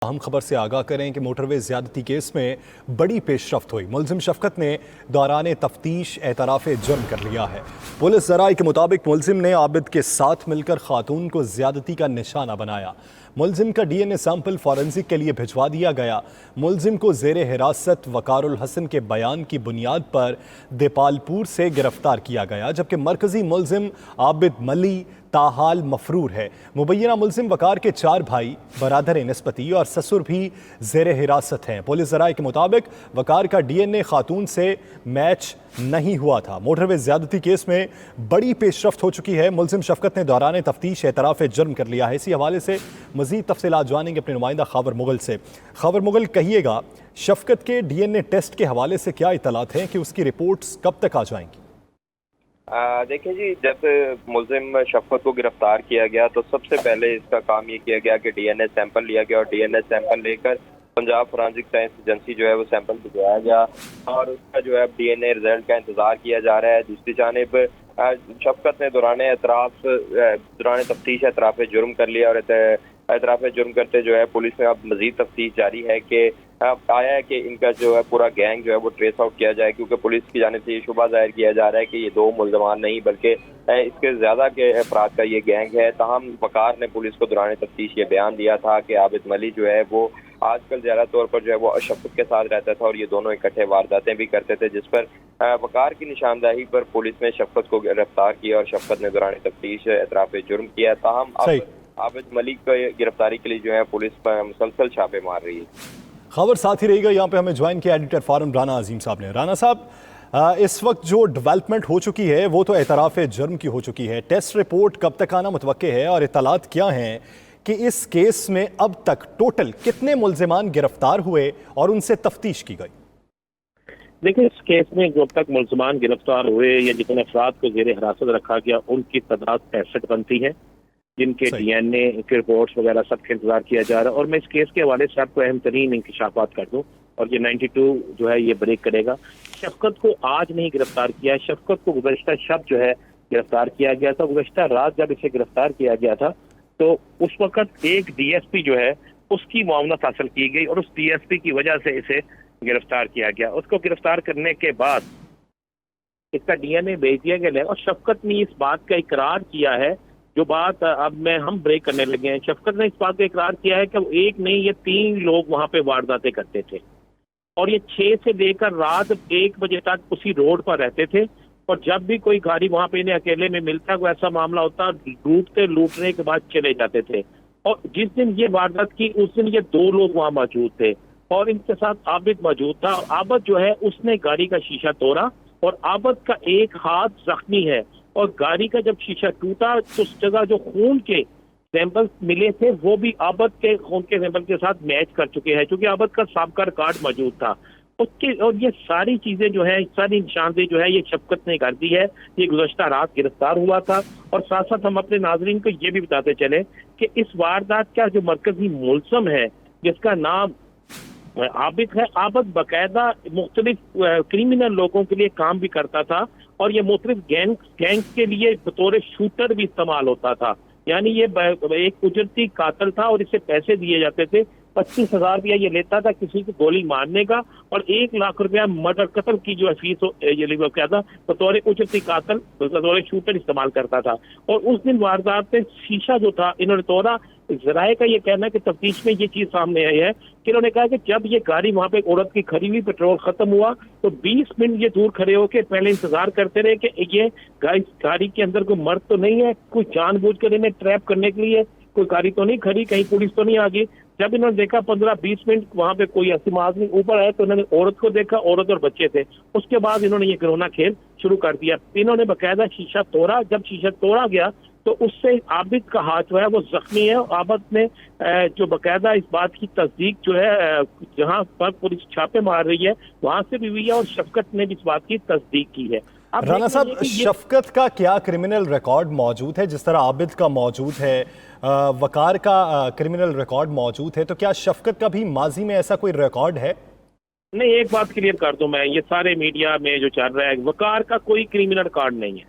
اہم خبر سے آگاہ کریں کہ موٹر وے زیادتی کیس میں بڑی پیش رفت ہوئی۔ ملزم شفقت نے دوران تفتیش اعتراف جرم کر لیا ہے۔ پولیس ذرائع کے مطابق ملزم نے عابد کے ساتھ مل کر خاتون کو زیادتی کا نشانہ بنایا۔ ملزم کا D N A sample forensic کے لیے بھجوا دیا گیا۔ ملزم کو زیر حراست وقار الحسن کے بیان کی بنیاد پر دیپالپور سے گرفتار کیا گیا، جبکہ مرکزی ملزم عابد ملی تاحال مفرور ہے۔ مبینہ ملزم وقار کے 4 بھائی برادر نسبتی اور سسر بھی زیر حراست ہیں۔ پولیس ذرائع کے مطابق وقار کا ڈی این اے خاتون سے میچ نہیں ہوا تھا۔ موٹر وے زیادتی کیس میں بڑی پیش رفت ہو چکی ہے۔ ملزم شفقت نے دوران تفتیش اعتراف جرم کر لیا ہے۔ اسی حوالے سے مزید تفصیلات جانیں گے اپنے نمائندہ خاور مغل سے۔ خاور مغل، کہیے گا شفقت کے ڈی این اے ٹیسٹ کے حوالے سے کیا اطلاعات ہیں کہ اس کی رپورٹس کب تک آ جائیں گی؟ دیکھیں جی، جب ملزم شفقت کو گرفتار کیا گیا تو سب سے پہلے اس کا کام یہ کیا گیا کہ ڈی این اے سیمپل لیا گیا، اور ڈی این اے سیمپل لے کر پنجاب فورینسک سائنس ایجنسی جو ہے وہ سیمپل بھجوایا گیا، اور اس کا جو ہے ڈی این اے رزلٹ کا انتظار کیا جا رہا ہے۔ دوسری جانب شفقت نے دوران تفتیش اعتراف جرم کر لیا، اور اعتراف جرم کرتے جو ہے پولیس میں اب مزید تفتیش جاری ہے کہ آیا ہے کہ ان کا جو ہے پورا گینگ جو ہے وہ ٹریس آؤٹ کیا جائے، کیونکہ پولیس کی جانب سے یہ شبہ ظاہر کیا جا رہا ہے کہ یہ 2 ملزمان نہیں بلکہ اس کے زیادہ کے افراد کا یہ گینگ ہے۔ تاہم وقار نے پولیس کو دوران تفتیش یہ بیان دیا تھا کہ عابد ملی جو ہے وہ آج کل زیادہ طور پر جو ہے وہ شفقت کے ساتھ رہتا تھا، اور یہ دونوں اکٹھے وارداتیں بھی کرتے تھے، جس پر وقار کی نشاندہی پر پولیس نے شفقت کو گرفتار کیا اور شفقت نے دوران تفتیش اعتراف جرم کیا۔ تاہم اب عابد ملک کو گرفتاری کے لیے جو ہے پولیس پر مسلسل چھاپے مار رہی ہے۔ خبر ساتھ ہی رہی گا، یہاں پہ ہمیں جوائن کیا ایڈیٹر فارم رانا عظیم صاحب نے۔ رانا صاحب، اس وقت جو ڈیولپمنٹ ہو چکی ہے وہ تو اعتراف جرم کی ہو چکی ہے، ٹیسٹ رپورٹ کب تک آنا متوقع ہے، اور اطلاعات کیا ہیں کہ اس کیس میں اب تک ٹوٹل کتنے ملزمان گرفتار ہوئے اور ان سے تفتیش کی گئی؟ دیکھیں، اس کیس میں جو اب تک ملزمان گرفتار ہوئے یا جتنے افراد کو زیر حراست رکھا گیا ان کی تعداد 65 بنتی ہے، جن کے ڈی این اے کے رپورٹس وغیرہ سب کا انتظار کیا جا رہا ہے۔ اور میں اس کیس کے حوالے سے آپ کو اہم ترین انکشافات کر دوں، اور یہ 92 جو ہے یہ بریک کرے گا۔ شفقت کو آج نہیں گرفتار کیا، شفقت کو گزشتہ شب جو ہے گرفتار کیا گیا تھا۔ گزشتہ رات جب اسے گرفتار کیا گیا تھا تو اس وقت ایک ڈی ایس پی جو ہے اس کی معاونت حاصل کی گئی، اور اس ڈی ایس پی کی وجہ سے اسے گرفتار کیا گیا۔ اس کو گرفتار کرنے کے بعد اس کا ڈی این اے بھیج دیا گیا، اور شفقت نے اس بات کا اقرار کیا ہے، جو بات اب ہم بریک کرنے لگے ہیں۔ شفقت نے اس بات کا اقرار کیا ہے کہ وہ ایک نہیں یہ 3 لوگ وہاں پہ وارداتیں کرتے تھے، اور یہ 6 سے لے کر رات 1 بجے تک اسی روڈ پر رہتے تھے، اور جب بھی کوئی گاڑی وہاں پہ انہیں اکیلے میں ملتا کوئی ایسا معاملہ ہوتا لوٹنے کے بعد چلے جاتے تھے۔ اور جس دن یہ واردات کی اس دن یہ 2 لوگ وہاں موجود تھے، اور ان کے ساتھ عابد موجود تھا۔ عابد جو ہے اس نے گاڑی کا شیشہ توڑا، اور عابد کا ایک ہاتھ زخمی ہے، اور گاڑی کا جب شیشہ ٹوٹا تو اس جگہ جو خون کے سیمپل ملے تھے وہ بھی عابد کے خون کے سیمپل کے ساتھ میچ کر چکے ہیں، کیونکہ عابد کا سابقہ ریکارڈ موجود تھا اس کے۔ اور یہ ساری چیزیں جو ہے، ساری نشاندہی جو ہے یہ شفقت نے کر دی ہے۔ یہ گزشتہ رات گرفتار ہوا تھا، اور ساتھ ساتھ ہم اپنے ناظرین کو یہ بھی بتاتے چلیں کہ اس واردات کا جو مرکزی ملزم ہے جس کا نام عابد ہے، عابد باقاعدہ مختلف کریمنل لوگوں کے لیے کام بھی کرتا تھا، اور یہ مختلف گینگز کے لیے بطور شوٹر بھی استعمال ہوتا تھا۔ یعنی یہ ایک اجرتی قاتل تھا، اور اسے پیسے دیے جاتے تھے۔ 25,000 روپیہ یہ لیتا تھا کسی کو گولی مارنے کا، اور 1 لاکھ روپیہ مرڈر قتل کی جو فیس یہ کیا تھا بطور اجرتی قاتل بطور شوٹر استعمال کرتا تھا۔ اور اس دن واردات میں شیشہ جو تھا انہوں نے توڑا۔ ذرائع کا یہ کہنا ہے کہ تفتیش میں یہ چیز سامنے آئی ہے کہ انہوں نے کہا کہ جب یہ گاڑی وہاں پہ ایک عورت کی کھڑی ہوئی، پیٹرول ختم ہوا تو 20 منٹ یہ دور کھڑے ہو کے پہلے انتظار کرتے رہے کہ یہ گاڑی کے اندر کوئی مرد تو نہیں ہے، کوئی جان بوجھ کر انہیں ٹریپ کرنے کے لیے کوئی گاڑی تو نہیں کھڑی، کہیں پولیس تو نہیں آ گئی۔ جب انہوں نے دیکھا 15-20 منٹ وہاں پہ کوئی ایسی آدمی اوپر آئے تو انہوں نے عورت کو دیکھا، عورت اور بچے تھے۔ اس کے بعد انہوں نے یہ گرونا کھیل شروع کر دیا۔ انہوں نے باقاعدہ شیشہ توڑا، جب شیشہ توڑا گیا تو اس سے عابد کا ہاتھ جو ہے وہ زخمی ہے۔ عابد نے جو باقاعدہ اس بات کی تصدیق جو ہے جہاں پر پولیس چھاپے مار رہی ہے وہاں سے بھی ہوئی ہے، اور شفقت نے بھی اس بات کی تصدیق کی ہے۔ رانا صاحب، شفقت کا کیا کرمنل ریکارڈ موجود ہے؟ جس طرح عابد کا موجود ہے، وقار کا کرمنل ریکارڈ موجود ہے، تو کیا شفقت کا بھی ماضی میں ایسا کوئی ریکارڈ ہے؟ نہیں، ایک بات کلیئر کر دوں میں، یہ سارے میڈیا میں جو چل رہا ہے وقار کا کوئی کرمنل ریکارڈ نہیں ہے۔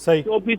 24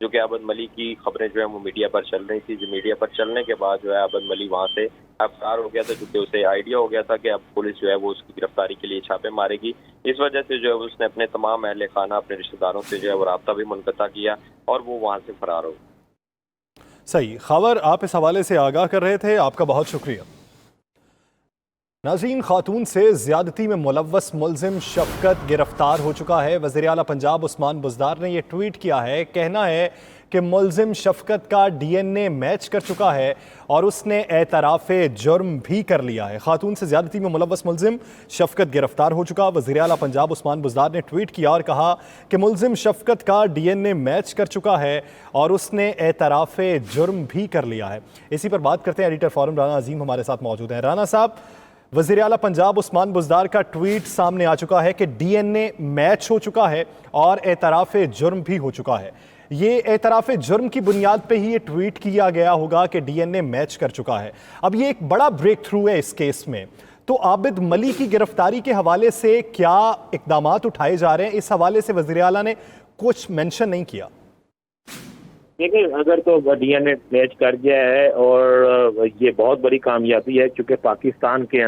جو کہ عابد ملی کی خبریں جو ہے وہ میڈیا پر چل رہی تھی. میڈیا پر چلنے کے بعد جو ہے عابد ملی وہاں سے فرار ہو گیا تھا، کیونکہ اسے آئیڈیا ہو گیا تھا کہ اب پولیس جو ہے وہ اس کی گرفتاری کے لیے چھاپے مارے گی. اس وجہ سے جو ہے اس نے اپنے تمام اہل خانہ، اپنے رشتہ داروں سے جو ہے وہ رابطہ بھی منقطع کیا اور وہ وہاں سے فرار ہو گیا. صحیح خبر آپ اس حوالے سے آگاہ کر رہے تھے، آپ کا بہت شکریہ. ناظرین، خاتون سے زیادتی میں ملوث ملزم شفقت گرفتار ہو چکا ہے. وزیر اعلیٰ پنجاب عثمان بزدار نے یہ ٹویٹ کیا ہے. کہنا ہے کہ ملزم شفقت کا ڈی این اے میچ کر چکا ہے اور اس نے اعتراف جرم بھی کر لیا ہے. خاتون سے زیادتی میں ملوث ملزم شفقت گرفتار ہو چکا. وزیر اعلیٰ پنجاب عثمان بزدار نے ٹویٹ کیا اور کہا کہ ملزم شفقت کا ڈی این اے میچ کر چکا ہے اور اس نے اعتراف جرم بھی کر لیا ہے. اسی پر بات کرتے ہیں. ایڈیٹر فورم رانا عظیم ہمارے ساتھ موجود ہیں. رانا صاحب، وزیر اعلیٰ پنجاب عثمان بزدار کا ٹویٹ سامنے آ چکا ہے کہ ڈی این اے میچ ہو چکا ہے اور اعتراف جرم بھی ہو چکا ہے. یہ اعتراف جرم کی بنیاد پہ ہی یہ ٹویٹ کیا گیا ہوگا کہ ڈی این اے میچ کر چکا ہے. اب یہ ایک بڑا بریک تھرو ہے اس کیس میں. تو عابد ملی کی گرفتاری کے حوالے سے کیا اقدامات اٹھائے جا رہے ہیں؟ اس حوالے سے وزیر اعلیٰ نے کچھ مینشن نہیں کیا. دیکھیں، اگر تو ڈی این اے میچ کر گیا ہے اور یہ بہت بڑی کامیابی ہے، کیونکہ پاکستان کے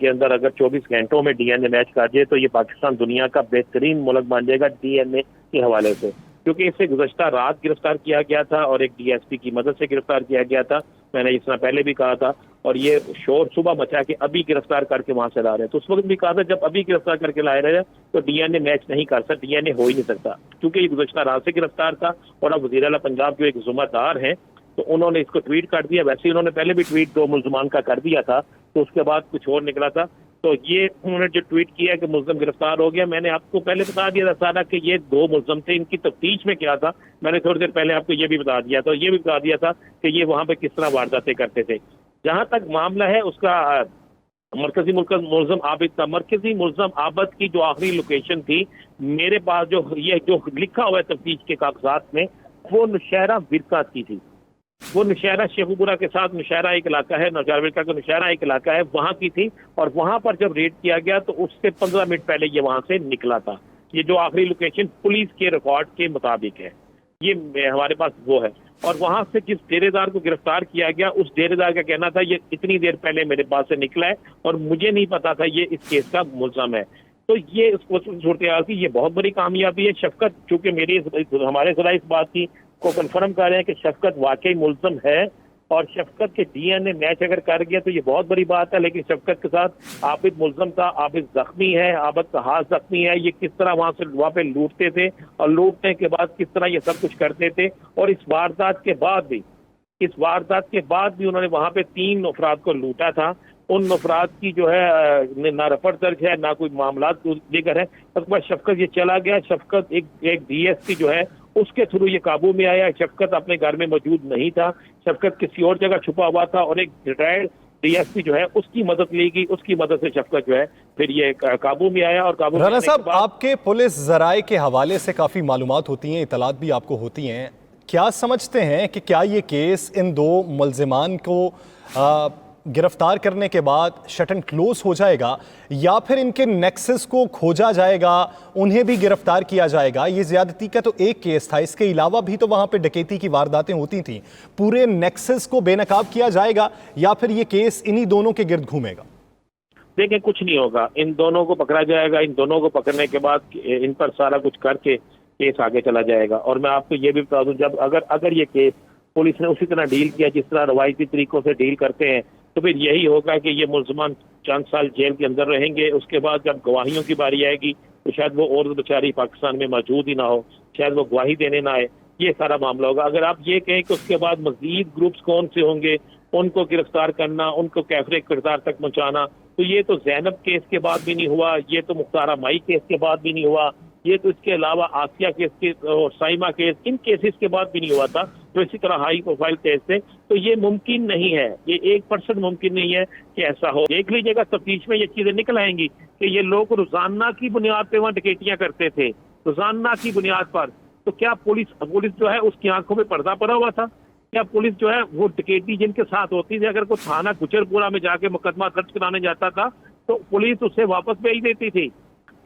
اندر اگر 24 گھنٹوں میں ڈی این اے میچ کر جائے تو یہ پاکستان دنیا کا بہترین ملک بن جائے گا ڈی این اے کے حوالے سے. کیونکہ اسے گزشتہ رات گرفتار کیا گیا تھا اور ایک ڈی ایس پی کی مدد سے گرفتار کیا گیا تھا. میں نے اس طرح پہلے بھی کہا تھا اور یہ شور صبح مچا کے ابھی گرفتار کر کے وہاں سے لا رہے ہیں. تو اس وقت بھی کہا تھا جب ابھی گرفتار کر کے لائے رہے ہیں تو ڈی این اے میچ نہیں کر سکتا، ڈی این اے ہو ہی نہیں سکتا، کیونکہ یہ گزشتہ رات سے گرفتار تھا. اور اب وزیر اعلیٰ پنجاب جو ایک ذمہ دار ہیں تو انہوں نے اس کو ٹویٹ کر دیا. ویسے انہوں نے پہلے بھی ٹویٹ 2 ملزمان کا کر دیا تھا، تو اس کے بعد کچھ اور نکلا تھا. تو یہ انہوں نے جو ٹویٹ کیا کہ ملزم گرفتار ہو گیا، میں نے آپ کو پہلے بتا دیا تھا سارا کہ یہ 2 ملزم تھے. ان کی تفتیش میں کیا تھا میں نے تھوڑی دیر پہلے آپ کو یہ بھی بتا دیا تھا، یہ بھی بتا دیا تھا کہ یہ وہاں پہ کس طرح وارداتیں کرتے تھے. جہاں تک معاملہ ہے اس کا مرکزی ملزم عابد کا، مرکزی ملزم عابد کی جو آخری لوکیشن تھی میرے پاس جو لکھا ہوا ہے تفتیش کے کاغذات میں، وہ نوشہرہ ورقہ کی تھی. وہ نوشہرہ شیخوپورہ کے ساتھ نوشہرہ ایک علاقہ ہے، نوشہرہ ورقہ کا نوشہرہ ایک علاقہ ہے، وہاں کی تھی. اور وہاں پر جب ریڈ کیا گیا تو اس سے 15 منٹ پہلے یہ وہاں سے نکلا تھا. یہ جو آخری لوکیشن پولیس کے ریکارڈ کے مطابق ہے، یہ ہمارے پاس وہ ہے. اور وہاں سے جس ڈیرے دار کو گرفتار کیا گیا اس ڈیرے دار کا کہنا تھا یہ اتنی دیر پہلے میرے پاس سے نکلا ہے اور مجھے نہیں پتا تھا یہ اس کیس کا ملزم ہے. تو یہ اس صورتحال کی یہ بہت بڑی کامیابی ہے. شفقت چونکہ ہمارے ذرائع اس بات کی کو کنفرم کر رہے ہیں کہ شفقت واقعی ملزم ہے اور شفقت کے ڈی این اے میچ اگر کر گیا تو یہ بہت بڑی بات ہے. لیکن شفقت کے ساتھ عابد ملزم تھا، عابد زخمی ہے، عابد کا ہاتھ زخمی ہے. یہ کس طرح وہاں پہ لوٹتے تھے اور لوٹنے کے بعد کس طرح یہ سب کچھ کرتے تھے. اور اس واردات کے بعد بھی انہوں نے وہاں پہ 3 افراد کو لوٹا تھا. ان افراد کی جو ہے نہ رفع درج ہے نہ کوئی معاملات دیگر ہے. اس کے بعد شفقت یہ چلا گیا. شفقت ایک ڈی ایس پی جو ہے اس کے تھرو یہ قابو میں آیا. شفقت اپنے گھر میں موجود نہیں تھا، شفقت کسی اور جگہ چھپا ہوا تھا اور ایک ریٹائرڈ ڈی ایس پی جو ہے اس کی مدد لی گئی. اس کی مدد سے شفقت جو ہے پھر یہ قابو میں آیا. اور قابو رانا صاحب، آپ کے پولیس ذرائع کے حوالے سے کافی معلومات ہوتی ہیں، اطلاعات بھی آپ کو ہوتی ہیں. کیا سمجھتے ہیں کہ کیا یہ کیس ان 2 ملزمان کو گرفتار کرنے کے بعد شٹ اینڈ کلوز ہو جائے گا یا پھر ان کے نیکسس کو کھوجا جائے گا، انہیں بھی گرفتار کیا جائے گا؟ یہ زیادتی کا تو ایک کیس تھا، اس کے علاوہ بھی تو وہاں پہ ڈکیتی کی وارداتیں ہوتی تھیں. پورے نیکسس کو بے نقاب کیا جائے گا یا پھر یہ کیس انہی دونوں کے گرد گھومے گا؟ دیکھیں، کچھ نہیں ہوگا. ان دونوں کو پکڑا جائے گا. ان دونوں کو پکڑنے کے بعد ان پر سارا کچھ کر کے کیس آگے چلا جائے گا. اور میں آپ کو یہ بھی بتا دوں، جب اگر یہ کیس پولیس نے اسی طرح ڈیل کیا جس طرح روایتی طریقوں سے ڈیل کرتے ہیں تو پھر یہی ہوگا کہ یہ ملزمان چند سال جیل کے اندر رہیں گے. اس کے بعد جب گواہیوں کی باری آئے گی تو شاید وہ عورت بیچاری پاکستان میں موجود ہی نہ ہو، شاید وہ گواہی دینے نہ آئے. یہ سارا معاملہ ہوگا. اگر آپ یہ کہیں کہ اس کے بعد مزید گروپس کون سے ہوں گے، ان کو گرفتار کرنا، ان کو کیفر کردار تک پہنچانا، تو یہ تو زینب کیس کے بعد بھی نہیں ہوا، یہ تو مختارہ مائی کیس کے بعد بھی نہیں ہوا، یہ تو اس کے علاوہ آسیہ کیس کے اور سائمہ کیس، ان کیسز کے بعد بھی نہیں ہوا تھا جو اسی طرح ہائی پروفائل کیس تھے. تو یہ ممکن نہیں ہے، یہ 1% ممکن نہیں ہے کہ ایسا ہو. دیکھ لیجیے گا تفتیش میں یہ چیزیں نکل آئیں گی کہ یہ لوگ روزانہ کی بنیاد پہ وہاں ڈکیتیاں کرتے تھے، روزانہ کی بنیاد پر. تو کیا پولیس جو ہے اس کی آنکھوں میں پردہ پڑا ہوا تھا؟ کیا پولیس جو ہے وہ ڈکیتی جن کے ساتھ ہوتی تھی، اگر کوئی تھانہ گجرپورہ میں جا کے مقدمہ درج کرانے جاتا تھا تو پولیس اسے واپس بھیج دیتی تھی؟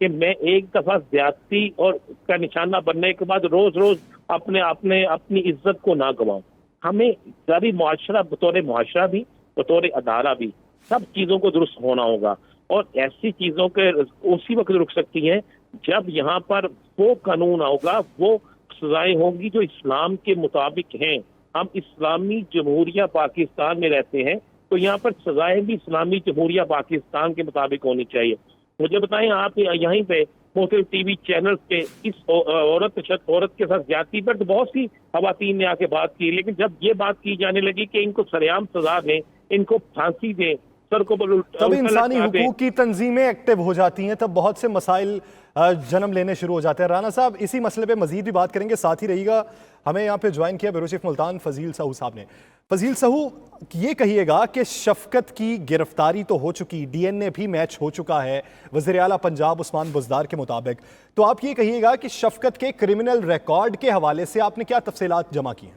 کہ میں ایک دفعہ زیادتی اور کا نشانہ بننے کے بعد روز روز اپنی عزت کو نہ گنواؤں. ہمیں ساری معاشرہ بطور معاشرہ بھی بطور ادارہ بھی سب چیزوں کو درست ہونا ہوگا، اور ایسی چیزوں کے اسی وقت رک سکتی ہیں جب یہاں پر وہ قانون ہوگا، وہ سزائیں ہوں گی جو اسلام کے مطابق ہیں. ہم اسلامی جمہوریہ پاکستان میں رہتے ہیں تو یہاں پر سزائیں بھی اسلامی جمہوریہ پاکستان کے مطابق ہونی چاہیے. مجھے بتائیں، آپ یہیں پہ مختلف ٹی وی چینلز پہ اس عورت کے ساتھ زیادتی پر تو بہت سی خواتین نے آ کے بات کی، لیکن جب یہ بات کی جانے لگی کہ ان کو سریعام سزا دیں، ان کو پھانسی دیں، سر کو تب انسانی حقوق کی تنظیمیں ایکٹیو ہو جاتی ہیں، تب بہت سے مسائل جنم لینے شروع ہو جاتے ہیں. رانا صاحب، اسی مسئلے پہ مزید بھی بات کریں گے، ساتھ ہی رہی گا. ہمیں یہاں پہ جوائن کیا بیورو چیف ملتان فضیل سہو صاحب نے. فضیل سہو، یہ کہیے گا کہ شفقت کی گرفتاری تو ہو چکی، ڈی این اے بھی میچ ہو چکا ہے وزیر اعلیٰ پنجاب عثمان بزدار کے مطابق، تو آپ یہ کہیے گا کہ شفقت کے کرمنل ریکارڈ کے حوالے سے آپ نے کیا تفصیلات جمع کی ہیں؟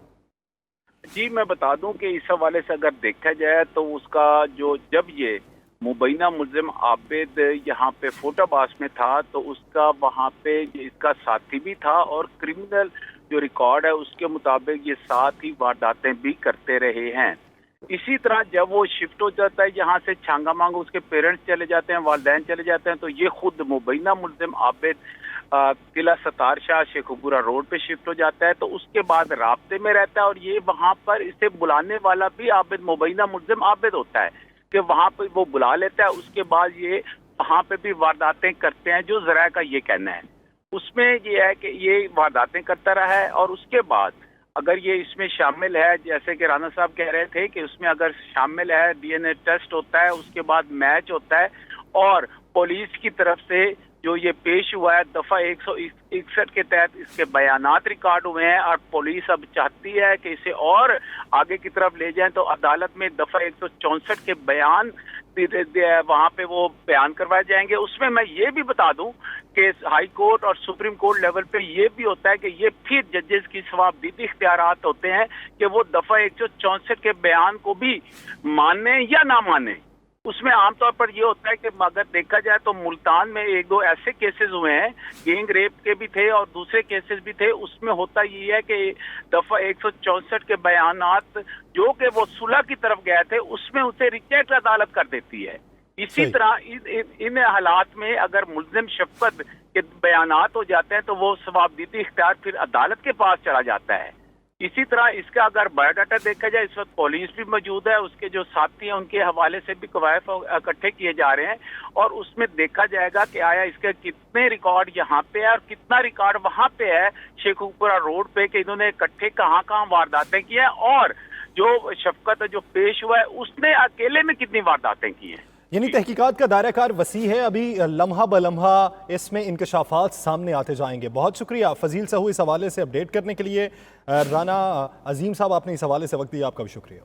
جی، میں بتا دوں کہ اس حوالے سے اگر دیکھا جائے تو اس کا جب یہ مبینہ ملزم عابد یہاں پہ فوٹو باس میں تھا تو اس کا وہاں پہ اس کا ساتھی بھی تھا، اور کرمنل جو ریکارڈ ہے اس کے مطابق یہ ساتھ ہی وارداتیں بھی کرتے رہے ہیں. اسی طرح جب وہ شفٹ ہو جاتا ہے یہاں سے چھانگا مانگو، اس کے پیرنٹس چلے جاتے ہیں، والدین چلے جاتے ہیں، تو یہ خود مبینہ ملزم عابد قلعہ ستار شاہ شیخوپورہ روڈ پہ شفٹ ہو جاتا ہے. تو اس کے بعد رابطے میں رہتا ہے، اور یہ وہاں پر اسے بلانے والا بھی عابد مبینہ ملزم عابد ہوتا ہے کہ وہاں پہ وہ بلا لیتا ہے. اس کے بعد یہ وہاں پہ بھی وارداتیں کرتے ہیں، جو ذرائع کا یہ کہنا ہے. اس میں یہ ہے کہ یہ وارداتیں کرتا رہا ہے، اور اس کے بعد اگر یہ اس میں شامل ہے، جیسے کہ رانا صاحب کہہ رہے تھے کہ اس میں اگر شامل ہے، ڈی این اے ٹیسٹ ہوتا ہے، اس کے بعد میچ ہوتا ہے، اور پولیس کی طرف سے جو یہ پیش ہوا ہے دفعہ 161 کے تحت اس کے بیانات ریکارڈ ہوئے ہیں، اور پولیس اب چاہتی ہے کہ اسے اور آگے کی طرف لے جائیں، تو عدالت میں دفعہ 164 کے بیان وہاں پہ وہ بیان کروائے جائیں گے. اس میں یہ بھی بتا دوں کہ ہائی کورٹ اور سپریم کورٹ لیول پہ یہ بھی ہوتا ہے کہ یہ پھر ججز کی ثوابدیدی اختیارات ہوتے ہیں کہ وہ دفعہ 164 کے بیان کو بھی مانیں یا نہ مانیں. اس میں عام طور پر یہ ہوتا ہے کہ اگر دیکھا جائے تو ملتان میں ایک دو ایسے کیسز ہوئے ہیں، گینگ ریپ کے بھی تھے اور دوسرے کیسز بھی تھے. اس میں ہوتا یہ ہے کہ دفعہ 164 کے بیانات جو کہ وہ صلح کی طرف گئے تھے اس میں اسے ریجیکٹ عدالت کر دیتی ہے. اسی طرح ان حالات میں اگر ملزم شفقت کے بیانات ہو جاتے ہیں تو وہ ثوابدیدی اختیار پھر عدالت کے پاس چلا جاتا ہے. اسی طرح اس کا اگر بایو ڈاٹا دیکھا جائے، اس وقت پولیس بھی موجود ہے، اس کے جو ساتھی ہیں ان کے حوالے سے بھی قوائف اکٹھے کیے جا رہے ہیں، اور اس میں دیکھا جائے گا کہ آیا اس کے کتنے ریکارڈ یہاں پہ ہے اور کتنا ریکارڈ وہاں پہ ہے شیخوپورہ روڈ پہ، کہ انہوں نے اکٹھے کہاں کہاں وارداتیں کی ہیں، اور جو شفقت جو پیش ہوا ہے اس نے اکیلے میں کتنی وارداتیں کی ہیں. یعنی تحقیقات کا دائرہ کار وسیع ہے، ابھی لمحہ بلمحہ اس میں انکشافات سامنے آتے جائیں گے. بہت شکریہ فضیل سہو اس حوالے سے اپڈیٹ کرنے کے لیے. رانا عظیم صاحب، آپ نے اس حوالے سے وقت دیا، آپ کا بھی شکریہ.